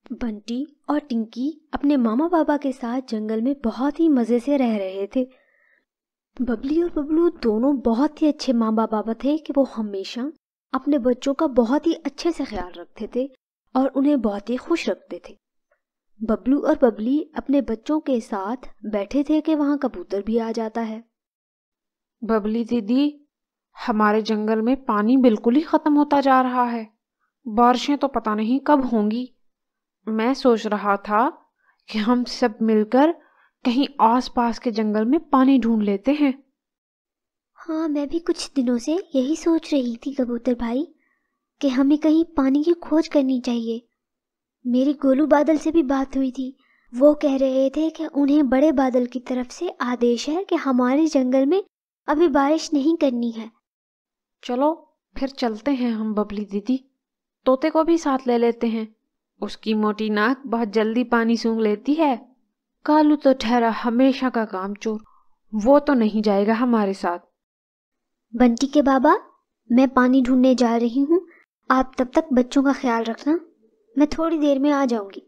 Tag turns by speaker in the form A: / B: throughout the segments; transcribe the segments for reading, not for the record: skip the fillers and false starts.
A: बंटी और टिंकी अपने मामा बाबा के साथ जंगल में बहुत ही मज़े से रह रहे थे। बबली और बबलू दोनों बहुत ही अच्छे मामा बाबा थे कि वो हमेशा अपने बच्चों का बहुत ही अच्छे से ख्याल रखते थे और उन्हें बहुत ही खुश रखते थे। बबलू और बबली अपने बच्चों के साथ बैठे थे कि वहाँ कबूतर भी आ जाता है।
B: बबली दीदी, हमारे जंगल में पानी बिल्कुल ही खत्म होता जा रहा है। बारिशें तो पता नहीं कब होंगी। मैं सोच रहा था कि हम सब मिलकर कहीं आसपास के जंगल में पानी ढूंढ लेते हैं।
A: हाँ, मैं भी कुछ दिनों से यही सोच रही थी कबूतर भाई कि हमें कहीं पानी की खोज करनी चाहिए। मेरी गोलू बादल से भी बात हुई थी। वो कह रहे थे कि उन्हें बड़े बादल की तरफ से आदेश है कि हमारे जंगल में अभी बारिश नहीं करनी है।
B: चलो फिर चलते हैं हम बबली दीदी। तोते को भी साथ ले लेते हैं। उसकी मोटी नाक बहुत जल्दी पानी सूंघ लेती है। कालू तो ठहरा हमेशा का कामचोर, वो तो नहीं जाएगा हमारे साथ।
A: बंटी के बाबा, मैं पानी ढूंढने जा रही हूँ। आप तब तक बच्चों का ख्याल रखना। मैं थोड़ी देर में आ जाऊंगी।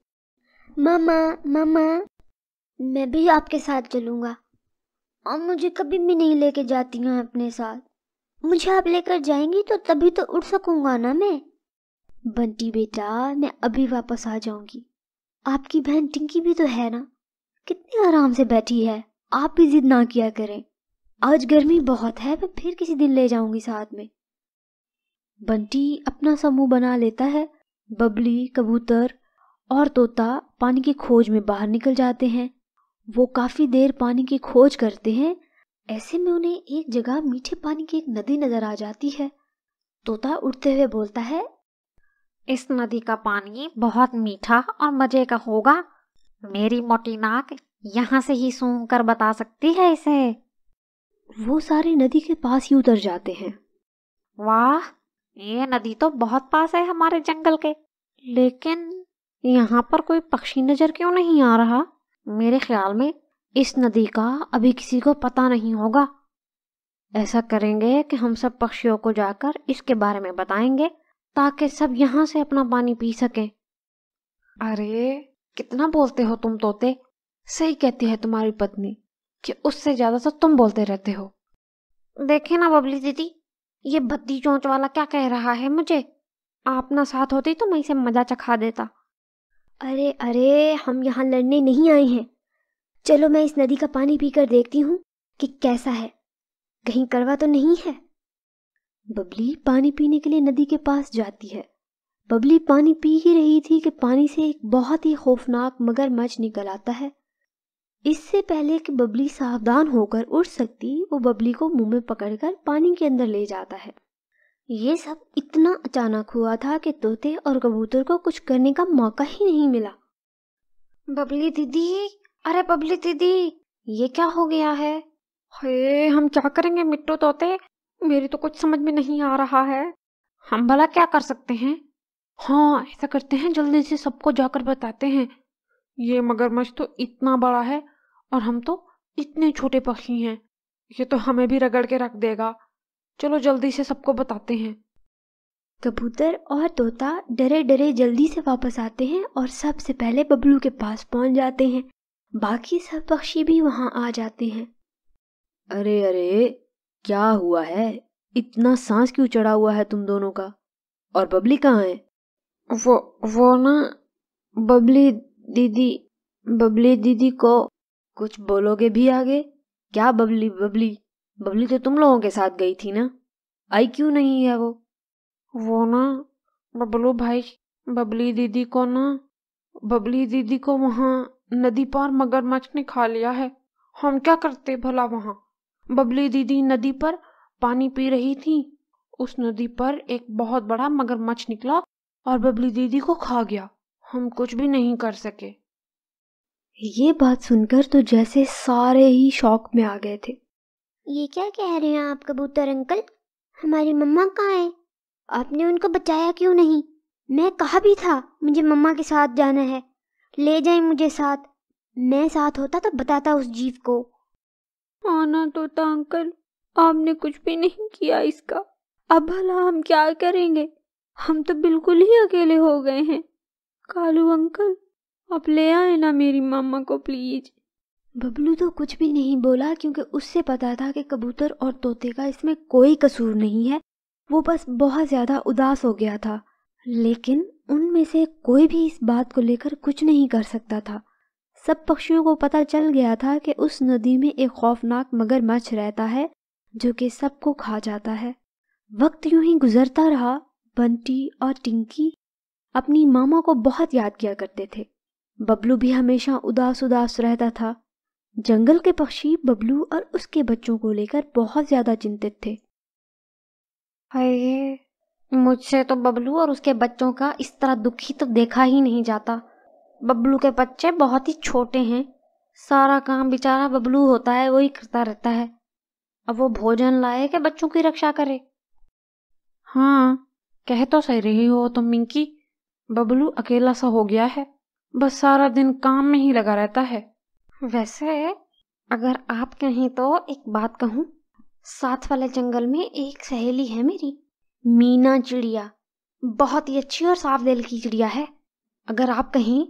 A: मामा, मामा, मैं भी आपके साथ चलूंगा। और मुझे कभी भी नहीं लेके जाती हैं अपने साथ। मुझे आप लेकर जाएंगी तो तभी तो उड़ सकूंगा ना मैं। बंटी बेटा, मैं अभी वापस आ जाऊंगी। आपकी बहन टिंकी भी तो है ना, कितनी आराम से बैठी है। आप भी जिद ना किया करें। आज गर्मी बहुत है, मैं फिर किसी दिन ले जाऊंगी साथ में। बंटी अपना समूह बना लेता है। बबली, कबूतर और तोता पानी की खोज में बाहर निकल जाते हैं। वो काफी देर पानी की खोज करते हैं। ऐसे में उन्हें एक जगह मीठे पानी की एक नदी नजर आ जाती है। तोता उड़ते हुए बोलता है,
C: इस नदी का पानी बहुत मीठा और मजे का होगा। मेरी मोटी नाक यहाँ से ही सूंघ कर बता सकती है इसे।
A: वो सारे नदी के पास ही उतर जाते हैं।
C: वाह, ये नदी तो बहुत पास है हमारे जंगल के, लेकिन यहाँ पर कोई पक्षी नजर क्यों नहीं आ रहा? मेरे ख्याल में इस नदी का अभी किसी को पता नहीं होगा। ऐसा करेंगे कि हम सब पक्षियों को जाकर इसके बारे में बताएंगे ताकि सब यहाँ से अपना पानी पी सकें।
B: अरे कितना बोलते हो तुम तोते। सही कहती है तुम्हारी पत्नी कि उससे ज्यादा तो तुम बोलते रहते हो।
C: देखे ना बबली दीदी, ये भद्दी चोंच वाला क्या कह रहा है मुझे। आप ना साथ होती तो मैं इसे मजा चखा देता।
A: अरे अरे, हम यहाँ लड़ने नहीं आए हैं। चलो मैं इस नदी का पानी पीकर देखती हूँ कि कैसा है, कहीं कड़वा तो नहीं है। बबली पानी पीने के लिए नदी के पास जाती है। बबली पानी पी ही रही थी कि पानी से एक बहुत ही खौफनाक मगरमच्छ निकल आता है। इससे पहले कि बबली सावधान होकर उड़ सकती, वो बबली को मुंह में पकड़कर पानी के अंदर ले जाता है। ये सब इतना अचानक हुआ था कि तोते और कबूतर को कुछ करने का मौका ही नहीं मिला।
C: बबली दीदी, अरे बबली दीदी, ये क्या हो गया है?
B: हे, हम क्या करेंगे मिट्टू तोते? मेरी तो कुछ समझ में नहीं आ रहा है। हम भला क्या कर सकते हैं? हाँ, ऐसा करते हैं, जल्दी से सबको जाकर बताते हैं। ये मगरमच्छ तो इतना बड़ा है और हम तो इतने छोटे पक्षी हैं। ये तो हमें भी रगड़ के रख देगा। चलो जल्दी से सबको बताते हैं।
A: कबूतर और तोता डरे डरे जल्दी से वापस आते हैं और सबसे पहले बबलू के पास पहुंच जाते हैं। बाकी सब पक्षी भी वहां आ जाते हैं। अरे अरे, क्या हुआ है? इतना सांस क्यों चढ़ा हुआ है तुम दोनों का? और बबली कहाँ है?
B: वो ना, बबली दीदी, बबली दीदी को।
A: कुछ बोलोगे भी आगे? क्या बबली बबली? बबली तो तुम लोगों के साथ गई थी ना, आई क्यों नहीं है वो?
B: वो ना बबलू भाई, बबली दीदी को ना, बबली दीदी को वहां नदी पार मगरमच्छ ने खा लिया है। हम क्या करते भला वहां? बबली दीदी नदी पर पानी पी रही थी। उस नदी पर एक बहुत बड़ा मगरमच्छ निकला और बबली दीदी को खा गया। हम कुछ भी नहीं कर सके।
A: ये बात सुनकर तो जैसे सारे ही शॉक में आ गए थे।
D: ये क्या कह रहे हैं आप कबूतर अंकल? हमारी मम्मा कहाँ है? आपने उनको बचाया क्यों नहीं? मैं कहा भी था मुझे मम्मा के साथ जाना है, ले जाए मुझे साथ। मैं साथ होता तो बताता उस जीव को।
A: आना तोता अंकल, आपने कुछ भी नहीं किया इसका। अब भला हम क्या करेंगे? हम तो बिल्कुल ही अकेले हो गए हैं। कालू अंकल, आप ले आए ना मेरी मामा को प्लीज। बबलू तो कुछ भी नहीं बोला क्योंकि उससे पता था कि कबूतर और तोते का इसमें कोई कसूर नहीं है। वो बस बहुत ज़्यादा उदास हो गया था, लेकिन उनमें से कोई भी इस बात को लेकर कुछ नहीं कर सकता था। सब पक्षियों को पता चल गया था कि उस नदी में एक खौफनाक मगरमच्छ रहता है जो कि सबको खा जाता है। वक्त यूं ही गुजरता रहा। बंटी और टिंकी अपनी मामा को बहुत याद किया करते थे। बबलू भी हमेशा उदास उदास रहता था। जंगल के पक्षी बबलू और उसके बच्चों को लेकर बहुत ज्यादा चिंतित थे।
C: हाय, मुझसे तो बबलू और उसके बच्चों का इस तरह दुखी तो देखा ही नहीं जाता। बबलू के बच्चे बहुत ही छोटे हैं, सारा काम बेचारा बबलू होता है, वही करता रहता है। अब वो भोजन लाए कि बच्चों की रक्षा करे।
B: हाँ, कह तो सही रही हो तुम मिंकी। बबलू अकेला सा हो गया है, बस सारा दिन काम में ही लगा रहता है।
C: वैसे अगर आप कहें तो एक बात कहूँ, साथ वाले जंगल में एक सहेली है मेरी, मीना चिड़िया। बहुत ही अच्छी और साफ दिल की चिड़िया है। अगर आप कहें,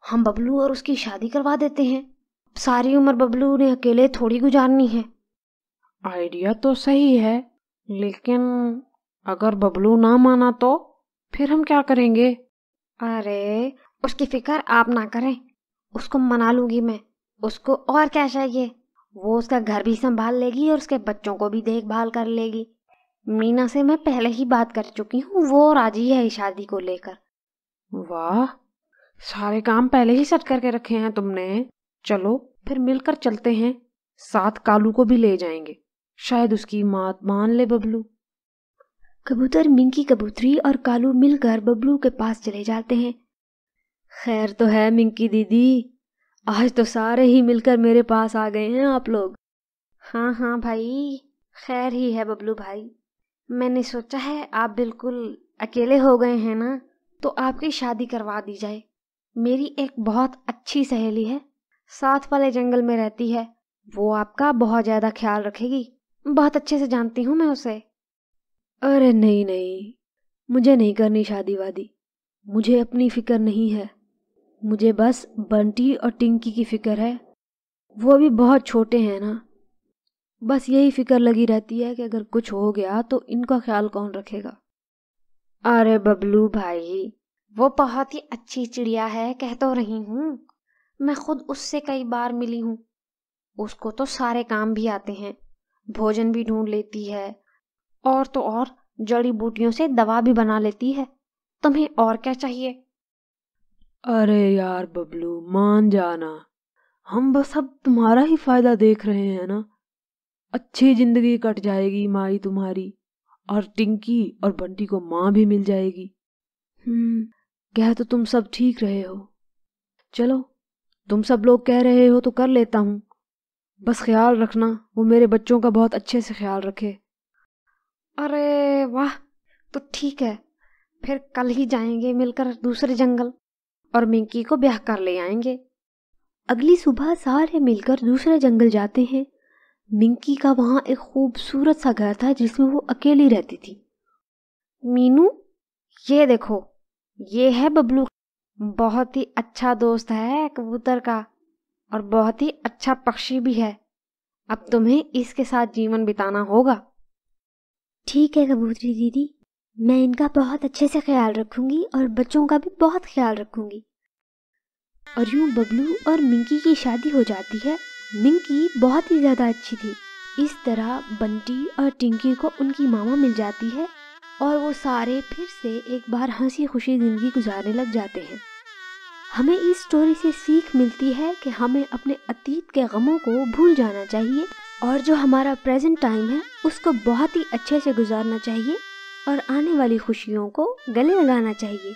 C: हम बबलू और उसकी शादी करवा देते हैं। सारी उम्र बबलू ने अकेले थोड़ी गुजारनी है।
B: आइडिया तो सही है, लेकिन अगर बबलू ना माना तो फिर हम क्या करेंगे?
C: अरे उसकी फिक्र आप ना करें, उसको मना लूंगी मैं। उसको और क्या चाहिए, वो उसका घर भी संभाल लेगी और उसके बच्चों को भी देखभाल कर लेगी। मीना से मैं पहले ही बात कर चुकी हूँ, वो राजी है इस शादी को लेकर।
B: वाह, सारे काम पहले ही सेट करके रखे हैं तुमने। चलो फिर मिलकर चलते हैं, साथ कालू को भी ले जाएंगे, शायद उसकी बात मान ले बबलू।
A: कबूतर, मिंकी कबूतरी और कालू मिलकर बबलू के पास चले जाते हैं। खैर तो है मिंकी दीदी, आज तो सारे ही मिलकर मेरे पास आ गए हैं आप लोग।
C: हाँ हाँ भाई, खैर ही है बबलू भाई। मैंने सोचा है आप बिल्कुल अकेले हो गए हैं ना, तो आपकी शादी करवा दी जाए। मेरी एक बहुत अच्छी सहेली है, साथ वाले जंगल में रहती है। वो आपका बहुत ज़्यादा ख्याल रखेगी, बहुत अच्छे से जानती हूँ मैं उसे।
A: अरे नहीं नहीं, मुझे नहीं करनी शादी वादी। मुझे अपनी फिक्र नहीं है, मुझे बस बंटी और टिंकी की फिक्र है। वो अभी बहुत छोटे हैं ना, बस यही फिक्र लगी रहती है कि अगर कुछ हो गया तो इनका ख्याल कौन रखेगा।
C: अरे बबलू भाई, वो बहुत ही अच्छी चिड़िया है, कह तो रही हूँ। मैं खुद उससे कई बार मिली हूँ। उसको तो सारे काम भी आते हैं, भोजन भी ढूंढ लेती है, और तो और जड़ी बूटियों से दवा भी बना लेती है। तुम्हें और क्या चाहिए?
B: अरे यार बबलू, मान जाना, हम बस अब तुम्हारा ही फायदा देख रहे हैं ना। अच्छी जिंदगी कट जाएगी माई तुम्हारी, और टिंकी और बंटी को माँ भी मिल जाएगी। कह तो तुम सब ठीक रहे हो। चलो, तुम सब लोग कह रहे हो तो कर लेता हूँ। बस ख्याल रखना, वो मेरे बच्चों का बहुत अच्छे से ख्याल रखे।
C: अरे वाह, तो ठीक है, फिर कल ही जाएंगे मिलकर दूसरे जंगल और मिंकी को ब्याह कर ले आएंगे।
A: अगली सुबह सारे मिलकर दूसरे जंगल जाते हैं। मिंकी का वहाँ एक खूबसूरत सा घर था जिसमें वो अकेली रहती थी।
C: मीनू, ये देखो, ये है बबलू। बहुत ही अच्छा दोस्त है कबूतर का, और बहुत ही अच्छा पक्षी भी है। अब तुम्हें इसके साथ जीवन बिताना होगा।
A: ठीक है कबूतरी दीदी, मैं इनका बहुत अच्छे से ख्याल रखूंगी और बच्चों का भी बहुत ख्याल रखूंगी। और यूं बबलू और मिंकी की शादी हो जाती है। मिंकी बहुत ही ज़्यादा अच्छी थी। इस तरह बंटी और टिंकी को उनकी मामा मिल जाती है और वो सारे फिर से एक बार हंसी खुशी ज़िंदगी गुजारने लग जाते हैं। हमें इस स्टोरी से सीख मिलती है कि हमें अपने अतीत के गमों को भूल जाना चाहिए और जो हमारा प्रेजेंट टाइम है उसको बहुत ही अच्छे से गुजारना चाहिए और आने वाली खुशियों को गले लगाना चाहिए।